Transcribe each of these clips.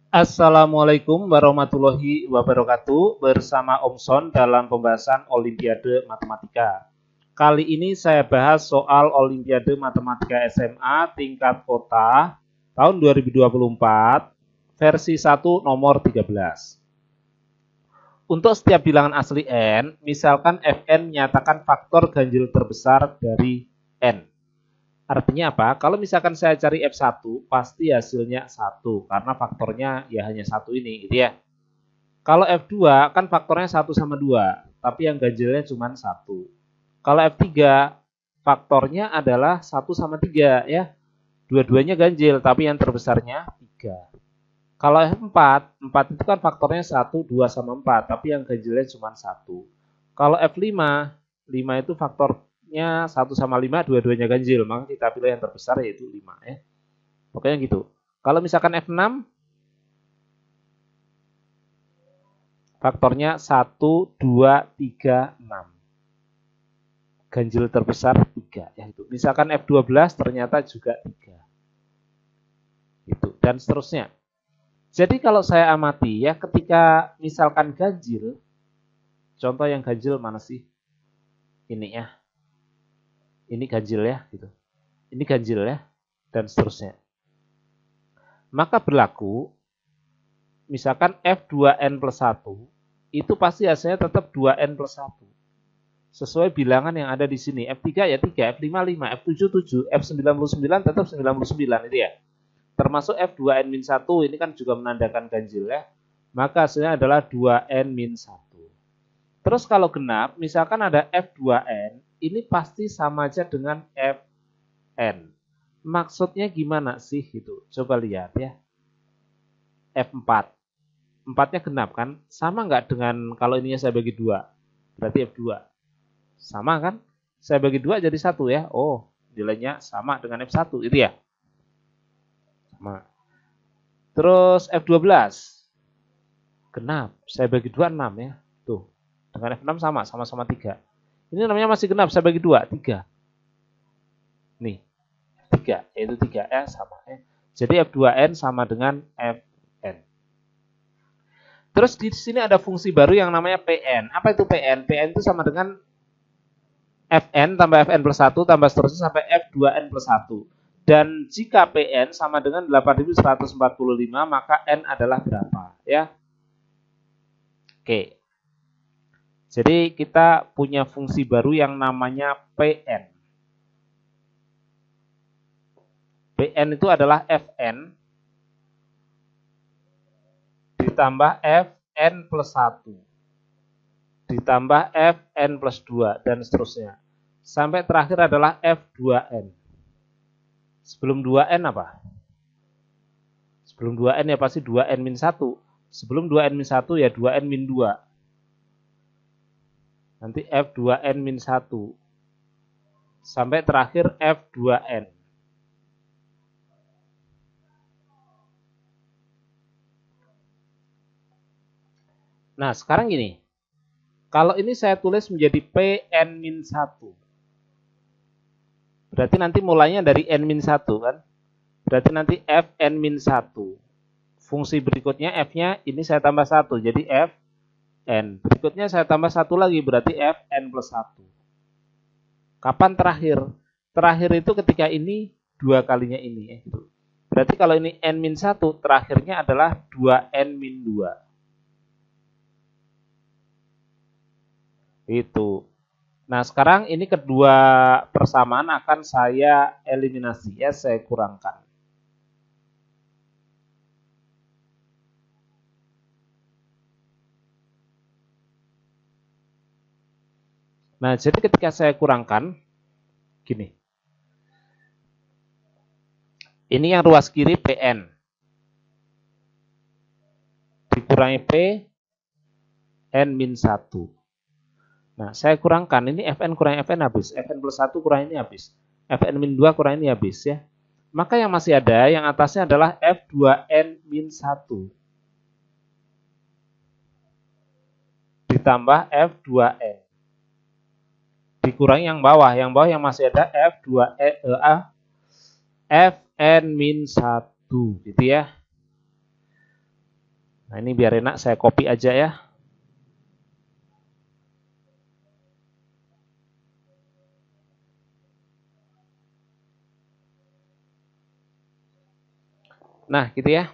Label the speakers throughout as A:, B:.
A: Assalamualaikum warahmatullahi wabarakatuh. Bersama Om Son dalam pembahasan Olimpiade Matematika. Kali ini saya bahas soal Olimpiade Matematika SMA tingkat kota tahun 2024 versi 1 nomor 13. Untuk setiap bilangan asli n, misalkan Fn menyatakan faktor ganjil terbesar dari n. Artinya apa? Kalau misalkan saya cari F1, pasti hasilnya 1, karena faktornya ya hanya 1 ini, gitu ya. Kalau F2, kan faktornya 1 sama 2, tapi yang ganjilnya cuma 1. Kalau F3, faktornya adalah 1 sama 3, ya. Dua-duanya ganjil, tapi yang terbesarnya 3. Kalau F4, 4 itu kan faktornya 1, 2 sama 4, tapi yang ganjilnya cuma 1. Kalau F5, 5 itu faktor 1 sama 5 dua-duanya ganjil, maka kita pilih yang terbesar yaitu 5 ya. Pokoknya gitu. Kalau misalkan F6 faktornya 1 2 3 6. Ganjil terbesar 3 ya itu. Misalkan F12 ternyata juga 3. Itu dan seterusnya. Jadi kalau saya amati ya ketika misalkan ganjil, contoh yang ganjil mana sih? Ini ya. Ini ganjil ya gitu. Ini ganjil ya dan seterusnya. Maka berlaku misalkan F2N plus 1 itu pasti hasilnya tetap 2N plus 1. Sesuai bilangan yang ada di sini. F3 ya 3, F5 5, F7 7, F99 tetap 99 itu ya. Termasuk F2N-1 ini kan juga menandakan ganjil ya. Maka hasilnya adalah 2N-1. Terus kalau genap, misalkan ada F2N, ini pasti sama aja dengan Fn. Maksudnya gimana sih itu? Coba lihat ya. F4. 4-nya genap kan? Sama nggak dengan kalau ininya saya bagi 2? Berarti F2. Sama kan? Saya bagi 2 jadi 1 ya. Oh, nilainya sama dengan F1 itu ya. Sama. Terus F12. Genap. Saya bagi 2 6 ya. Tuh. Dengan F6 sama-sama 3. Ini namanya masih genap, saya bagi 2, 3. Nih, 3, yaitu 3 ya sama ya. Jadi F2N sama dengan Fn. Terus di sini ada fungsi baru yang namanya Pn. Apa itu Pn? Pn itu sama dengan Fn tambah Fn plus 1 tambah seterusnya sampai F2N plus 1. Dan jika Pn sama dengan 8145, maka N adalah berapa? Ya. Oke. Jadi kita punya fungsi baru yang namanya Pn. Pn itu adalah Fn ditambah Fn plus 1 ditambah Fn plus 2 dan seterusnya. Sampai terakhir adalah F2N. Sebelum 2N apa? Sebelum 2N ya pasti 2N min 1. Sebelum 2N min 1 ya 2N min 2. Nanti F2N min 1. Sampai terakhir F2N. Nah sekarang gini. Kalau ini saya tulis menjadi Pn min 1. Berarti nanti mulainya dari N min 1 kan. Berarti nanti Fn min 1. Fungsi berikutnya F-nya ini saya tambah 1. Jadi Fn. Berikutnya saya tambah 1 lagi. Berarti Fn plus 1. Kapan terakhir? Terakhir itu ketika ini 2 kalinya ini. Berarti kalau ini N min 1, terakhirnya adalah 2N min 2. Itu. Nah, sekarang ini kedua persamaan akan saya eliminasi ya, saya kurangkan. Nah, jadi ketika saya kurangkan gini. Ini yang ruas kiri Pn. Dikurangi P N min 1. Nah, saya kurangkan. Ini Fn kurang Fn habis. Fn plus 1 kurang ini habis. Fn min 2 kurang ini habis ya. Maka yang masih ada, yang atasnya adalah F2N min 1. Ditambah F2N. Dikurangi yang bawah. Yang bawah yang masih ada Fn min 1. Gitu ya. Nah ini biar enak saya copy aja ya. Nah gitu ya.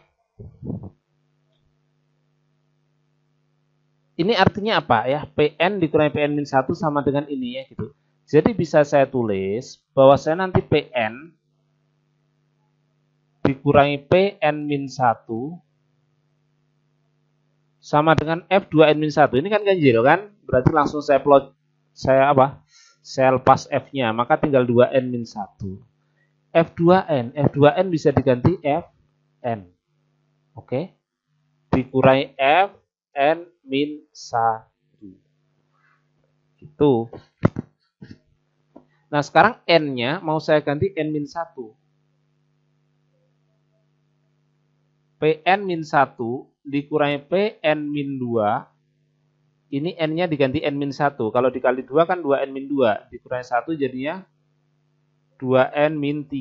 A: Ini artinya apa ya? PN dikurangi PN-1 sama dengan ini ya gitu. Jadi bisa saya tulis bahwa saya nanti PN dikurangi PN-1 sama dengan F2N-1. Ini kan ganjil kan? Berarti langsung saya plot, saya apa? Saya lepas F-nya, maka tinggal 2N-1. F2N bisa diganti Fn. Oke? Dikurangi Fn-1. Gitu. Nah, sekarang N-nya mau saya ganti N-1. Pn-1 dikurangi Pn-2. Ini N-nya diganti N-1. Kalau dikali 2 kan 2N-2. Dikurangi 1 jadinya 2N-3.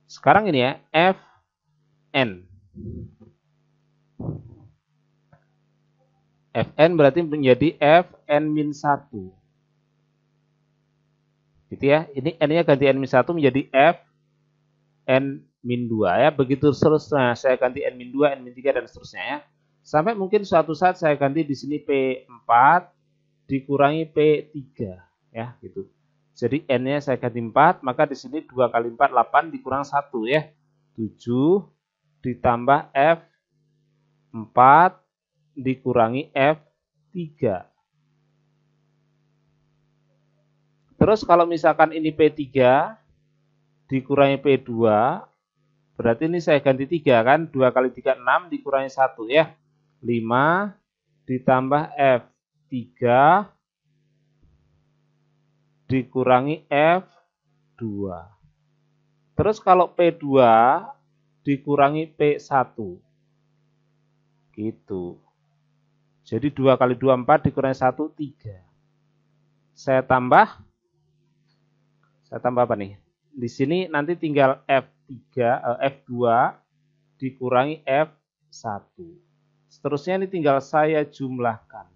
A: Sekarang ini ya, Fn. Fn berarti menjadi Fn-1. Gitu ya. Ini N-nya ganti N-1 menjadi Fn-2 ya. Begitu seterusnya. Saya ganti N-2, N-3 dan seterusnya ya. Sampai mungkin suatu saat saya ganti di sini P4 dikurangi P3 ya gitu. Jadi N-nya saya ganti 4, maka di sini 2 kali 4 8 dikurang 1 ya. 7 ditambah F4 dikurangi F3. Terus kalau misalkan ini P3 dikurangi P2, berarti ini saya ganti 3 kan. 2 kali 3 6 dikurangi 1 ya. 5 ditambah F3 dikurangi F2. Terus kalau P2 dikurangi P1. Gitu. Jadi 2 kali 2 4 dikurangi 1 3. Saya tambah apa nih? Di sini nanti tinggal F2 dikurangi F1. Seterusnya ini tinggal saya jumlahkan.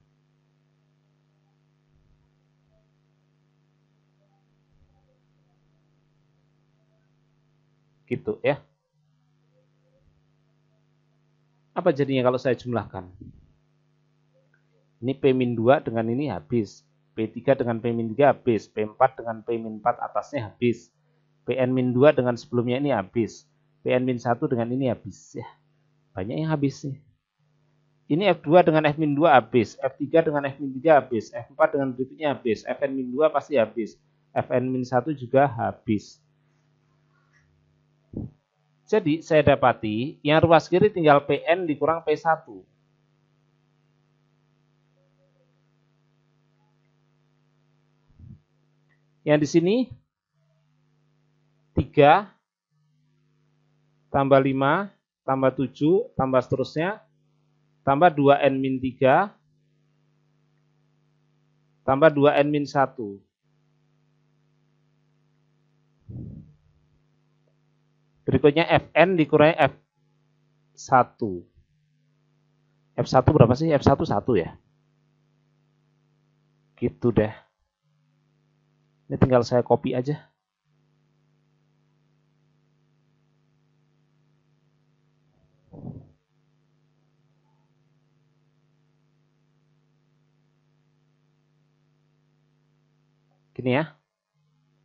A: Gitu ya. Apa jadinya kalau saya jumlahkan? Ini P-2 dengan ini habis. P3 dengan P-3 habis. P4 dengan P-4 atasnya habis. Pn-2 dengan sebelumnya ini habis. Pn-1 dengan ini habis. Ya, banyak yang habis nih. Ini F2 dengan F-2 habis. F3 dengan F-3 habis. F4 dengan berikutnya habis. Fn-2 pasti habis. Fn-1 juga habis. Jadi saya dapati yang ruas kiri tinggal Pn dikurang P1. Yang di sini 3 tambah 5 tambah 7 tambah seterusnya tambah 2n-3 tambah 2n-1. Berikutnya Fn dikurangi F1. F1 berapa sih? F1 1 ya. Gitu deh. Ini tinggal saya copy aja. Gini ya.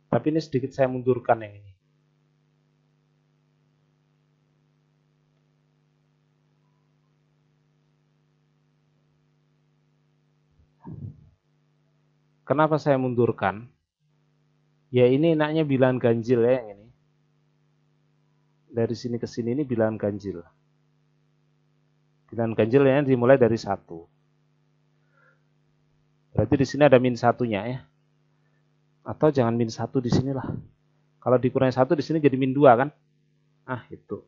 A: Tapi ini sedikit saya mundurkan yang ini. Kenapa saya mundurkan? Ya ini enaknya bilangan ganjil ya yang ini. Dari sini ke sini ini bilangan ganjil. Bilangan ganjil ya dimulai dari 1. Berarti di sini ada min satunya ya. Atau jangan min 1 di sinilah. Kalau dikurangi 1 di sini jadi min 2 kan? Ah, itu.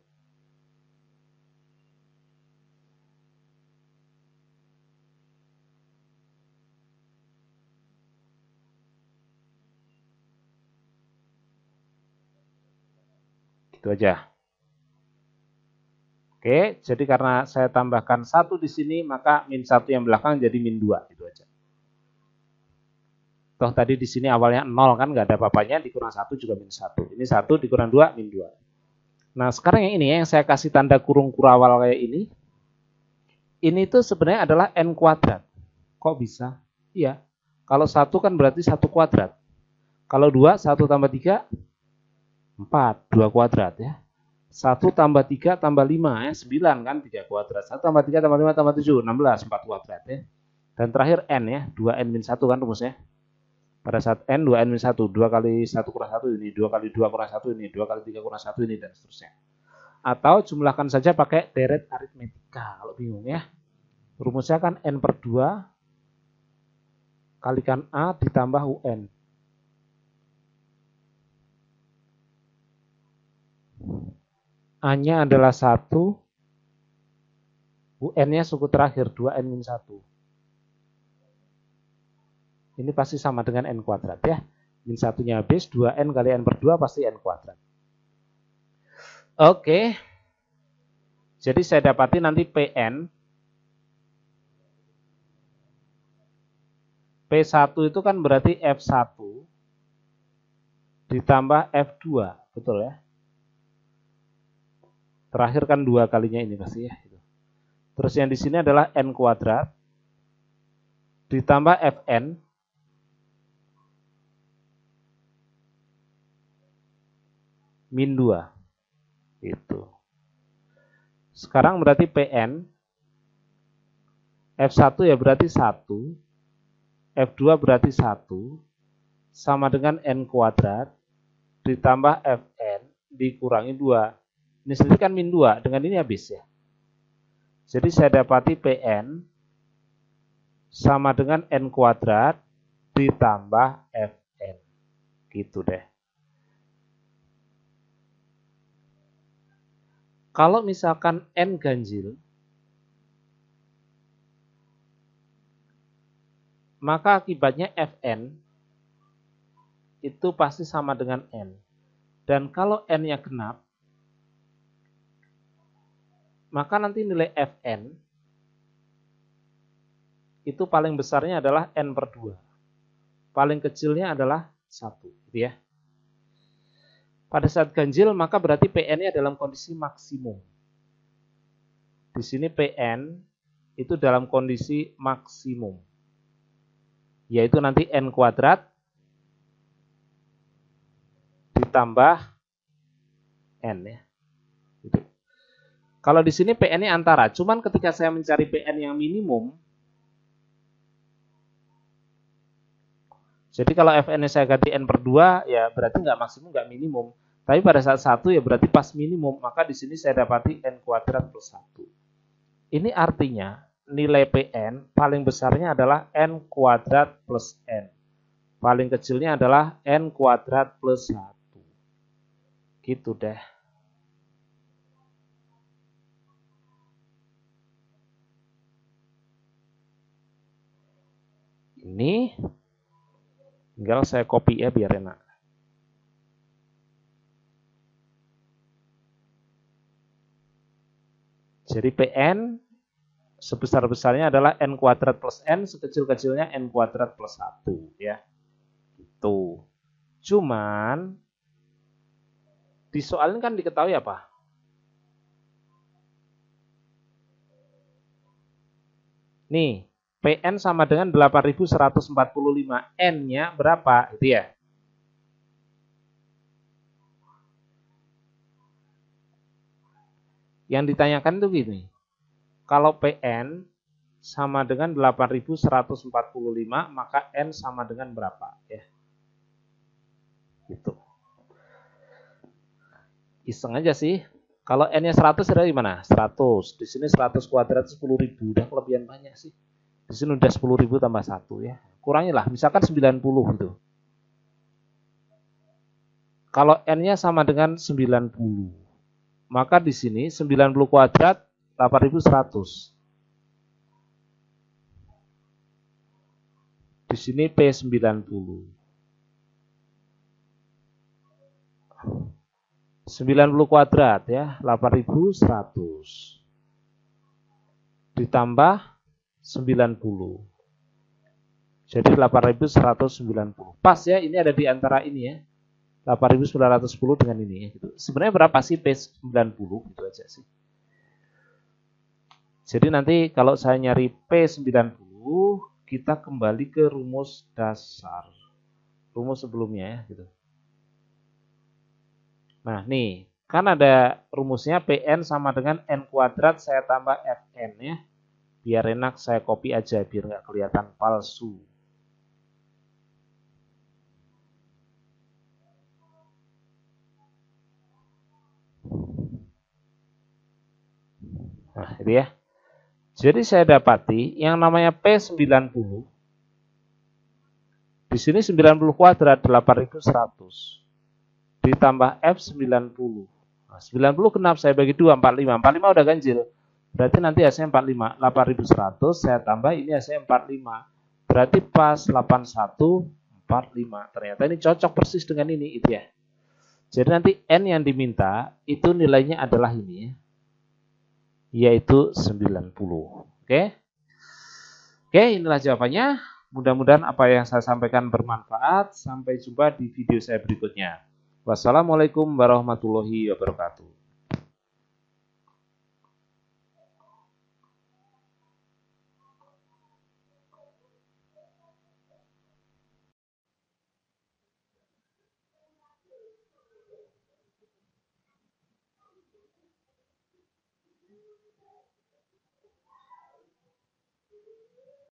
A: Gitu aja. Oke, jadi karena saya tambahkan 1 di sini, maka min 1 yang belakang jadi min 2. Gitu aja. Toh tadi di sini awalnya 0 kan, nggak ada apa-apanya, dikurang 1 juga min 1. Ini 1 dikurang 2, min 2. Nah, sekarang yang ini yang saya kasih tanda kurung kurawal kayak ini tuh sebenarnya adalah n kuadrat. Kok bisa? Iya. Kalau 1 kan berarti 1 kuadrat. Kalau 2, 1 tambah 3, 4. 2 kuadrat ya. 1 tambah 3 tambah 5 ya. 9 kan 3 kuadrat. 1 tambah 3 tambah 5 tambah 7. 16. 4 kuadrat ya. Dan terakhir n ya. 2n min 1 kan rumusnya. Pada saat n, 2n min 1. 2 kali 1 kurang 1 ini. 2 kali 2 kurang 1 ini. 2 kali 3 kurang 1 ini. Dan seterusnya. Atau jumlahkan saja pakai deret aritmetika. Kalau bingung ya. Rumusnya kan n per 2 kalikan A ditambah UN. A-nya adalah 1, UN-nya suku terakhir 2n min 1. Ini pasti sama dengan n kuadrat ya. Min 1-nya habis, 2n kali n per 2 pasti n kuadrat. Oke. Jadi saya dapati nanti PN. P1 itu kan berarti F1 ditambah F2. Betul ya? Terakhir kan 2 kalinya ini pasti ya. Terus yang di sini adalah n kuadrat ditambah Fn min 2. Itu. Sekarang berarti Pn F1 ya berarti 1, F2 berarti 1, sama dengan n kuadrat ditambah Fn dikurangi 2. Ini sendiri kan min 2, dengan ini habis ya. Jadi saya dapati Pn sama dengan n kuadrat ditambah Fn. Gitu deh. Kalau misalkan n ganjil, maka akibatnya Fn itu pasti sama dengan n. Dan kalau n-nya genap, maka nanti nilai Fn itu paling besarnya adalah n per 2. Paling kecilnya adalah 1. Gitu ya. Pada saat ganjil, maka berarti Pn-nya dalam kondisi maksimum. Di sini Pn itu dalam kondisi maksimum. Yaitu nanti n kuadrat ditambah n ya. Gitu. Kalau di sini Pn-nya antara, cuman ketika saya mencari Pn yang minimum, jadi kalau Fn-nya saya ganti n per 2, ya berarti nggak maksimum, nggak minimum. Tapi pada saat 1 ya berarti pas minimum, maka di sini saya dapati n kuadrat plus 1. Ini artinya nilai Pn paling besarnya adalah n kuadrat plus n. Paling kecilnya adalah n kuadrat plus 1. Gitu deh. Ini tinggal saya copy ya biar enak. Jadi Pn sebesar-besarnya adalah n kuadrat plus n, sekecil-kecilnya n kuadrat plus 1 ya. Itu. Cuman di soal ini kan diketahui apa? Nih, Pn sama dengan 8145. N-nya berapa? Itu ya. Yang ditanyakan itu gini. Kalau Pn sama dengan 8145, maka N sama dengan berapa? Ya. Gitu. Iseng aja sih. Kalau N-nya 100 ada di mana? 100. Di sini 100 kuadrat 10.000. Udah kelebihan banyak sih. Di sini udah 10.000 tambah 1 ya. Kurangilah, misalkan 90 gitu. Kalau N-nya sama dengan 90. Maka di sini 90 kuadrat 8100. Di sini P90. 90 kuadrat ya, 8.100 ditambah 90. Jadi 8.190. Pas ya, ini ada di antara ini ya. 8.910 dengan ini ya, gitu. Sebenarnya berapa sih P90 gitu aja sih. Jadi nanti kalau saya nyari P90, kita kembali ke rumus dasar. Rumus sebelumnya ya gitu. Nah, nih, kan ada rumusnya PN sama dengan N kuadrat saya tambah FN ya. Biar enak saya copy aja biar nggak kelihatan palsu. Nah, ini ya. Jadi saya dapati yang namanya P90 di sini 90 kuadrat 8.100 ditambah F90. Nah, 90 genap saya bagi 2 45. 45 udah ganjil. Berarti nanti hasilnya 45. 8.100 saya tambah ini hasilnya 45. Berarti pas 8145. Ternyata ini cocok persis dengan ini itu ya. Jadi nanti N yang diminta itu nilainya adalah ini ya. Yaitu 90. Oke? Oke, inilah jawabannya. Mudah-mudahan apa yang saya sampaikan bermanfaat. Sampai jumpa di video saya berikutnya. Wassalamualaikum warahmatullahi wabarakatuh.